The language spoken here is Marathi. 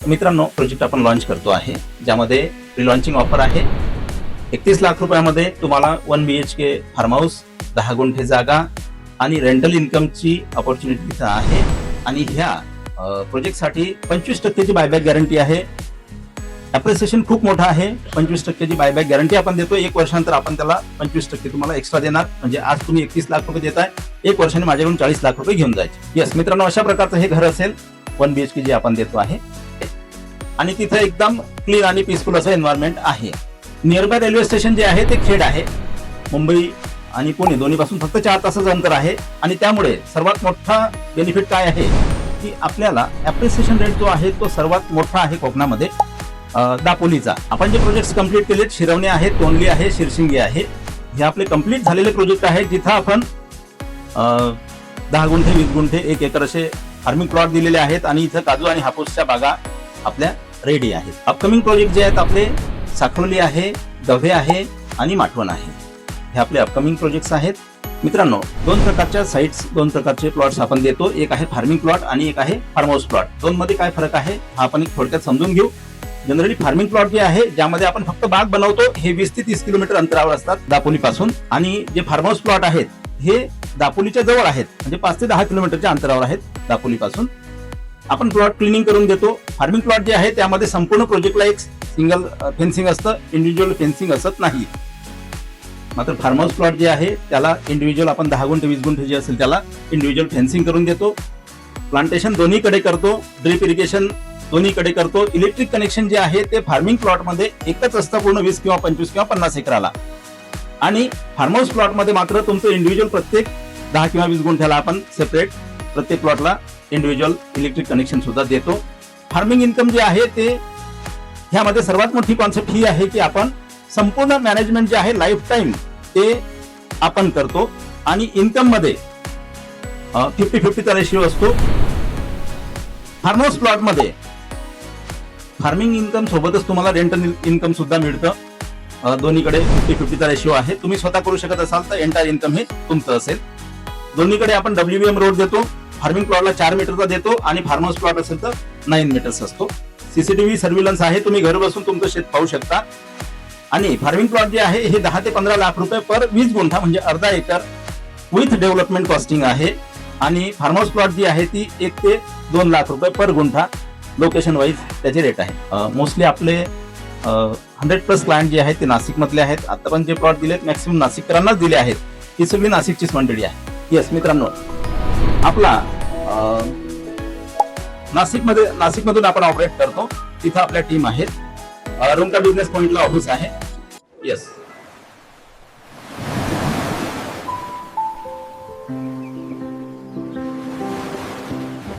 मित्रांनो, प्रोजेक्ट आपण लॉन्च करतो आहे, ज्यामध्ये प्री लॉन्चिंग ऑफर आहे. 31 लाख रुपयामध्ये तुम्हाला 1 BHK फार्म हाऊस, 10 गुंठे जागा आणि रेंटल इन्कमची अपॉर्च्युनिटी तिथं आहे. आणि ह्या प्रोजेक्टसाठी 25% ची बायबॅक गॅरंटी आहे. अप्रिसिएशन खूप मोठा आहे. 25% ची बायबॅक गॅरंटी आपण देतो. 1 वर्षानंतर आपण त्याला 25% तुम्हाला एक्स्ट्रा देणार. म्हणजे आज तुम्ही 31 लाख रुपये देताय, 1 वर्षाने माझ्याकडून 40 लाख रुपये घेऊन जायचे. येस मित्रांनो, अशा प्रकारचं हे घर असेल 1 BHK जे आपण देतो आहे. आणि तिथे एकदम क्लीन आणि पीसफुल असं एन्व्हायरमेंट आहे. नियरबाय रेल्वे स्टेशन जे आहे ते खेड आहे. मुंबई आणि पुणे दोन्ही पासून फक्त 4 तासाचं अंतर आहे. आणि त्यामुळे सर्वात मोठा बेनिफिट काय आहे की आपल्याला अप्रिसिएशन रेट जो आहे तो सर्वात मोठा आहे कोकणामध्ये, दापोलीचा. आपण जे प्रोजेक्ट कंप्लीट केलेत, शिरवणे आहे, तोंडली आहे, शिरशिंगी आहे, हे आपले कंप्लीट झालेले प्रोजेक्ट आहेत. जिथं आपण 10 गुंठे, 20 गुंठे, 1 एकर असे फार्मिंग प्लॉट दिलेले आहेत. आणि इथं काजू आणि हापूसच्या बागा आपल्या रेडी आहेत. अपकमिंग प्रोजेक्ट जे आहेत आपले साखरोली आहे, गव्हे आहे आणि माठवण आहे. हे आपले अपकमिंग प्रोजेक्ट्स आहेत. मित्रांनो, 2 प्रकारच्या साइट्स, 2 प्रकारचे प्लॉट्स आपण देतो. एक आहे फार्मिंग प्लॉट आणि एक आहे फार्म हाऊस प्लॉट. दोनमध्ये काय फरक आहे हा आपण थोडक्यात समजून घेऊ. जनरली फार्मिंग प्लॉट जे आहे, ज्यामध्ये आपण फक्त बाग बनवतो, हे 20 ते 30 किलोमीटर अंतरावर असतात दापोली पासून. आणि जे फार्म हाऊस प्लॉट आहेत हे दापोलीच्या जवळ आहेत, म्हणजे 5 ते 10 किलोमीटरच्या अंतरावर आहेत दापोली पासून. आपण प्लॉट क्लिनिंग करून देतो. फार्मिंग प्लॉट जे आहे त्यामध्ये संपूर्ण प्रोजेक्टला एक सिंगल फेन्सिंग असतं, इंडिव्हिज्युअल फेन्सिंग असत नाही. मात्र फार्म हाऊस प्लॉट जे आहे त्याला इंडिव्हिज्युअल आपण 10 गुंठे, 20 गुंठे जे असेल त्याला इंडिव्हिज्युअल फेन्सिंग करून देतो. प्लांटेशन दोन्हीकडे करतो, ड्रिप इरिगेशन दोन्हीकडे करतो. इलेक्ट्रिक कनेक्शन जे आहे ते फार्मिंग प्लॉट मध्ये एकच असतं, पूर्ण 20 किंवा 25 किंवा 50 एकराला. आणि फार्म हाऊस प्लॉट मध्ये मात्र तुमचं इंडिव्हिज्युअल प्रत्येक 10 किंवा 20 गुंठ्याला आपण सेपरेट प्रत्येक प्लॉटला इंडिव्हिज्युअल इलेक्ट्रिक कनेक्शन सुद्धा देतो. फार्मिंग इन्कम जे आहे ते ह्यामध्ये सर्वात मोठी कॉन्सेप्ट ही आहे की आपण संपूर्ण मॅनेजमेंट जे आहे लाईफ टाईम ते आपण करतो. आणि इन्कम मध्ये 50-50 चा रेशिओ असतो. फार्म हाऊस प्लॉट मध्ये फार्मिंग इन्कम सोबतच तुम्हाला रेंटल इन्कम सुद्धा मिळतं. दोन्हीकडे 50-50 चा रेशिओ आहे. तुम्ही स्वतः करू शकत असाल तर एंटायर इन्कम हे तुमचं असेल. दोन्हीकडे आपण WBM रोड देतो. फार्मिंग प्लॉटला 4 मीटरचा देतो आणि फार्म हाऊस प्लॉट असेल तर 9 मीटर्स असतो. CCTV सर्व्हिलन्स आहे, तुम्ही घर बसून तुमचं शेत पाहू शकता. आणि फार्मिंग प्लॉट जे आहे हे 10 ते 15 लाख रुपये पर 20 गुंठा, म्हणजे अर्धा एकर विथ डेव्हलपमेंट कॉस्टिंग आहे. आणि फार्म हाऊस प्लॉट जी आहे ती 1 ते 2 लाख रुपये पर गुंठा लोकेशन वाईज त्याचे रेट आहे. मोस्टली आपले 100+ क्लायंट जे आहेत ते नाशिक मधले आहेत. आता पण जे प्लॉट दिलेत मॅक्सिमम नाशिककरांनाच दिले आहेत. ही सगळी नाशिकचीच मंडळी आहे. येस मित्रांनो, आपला नाशिकमधून आपण ऑपरेट करतो. तिथं आपल्या टीम आहेत. रुमका बिझनेस पॉइंटला ऑफिस आहे. येस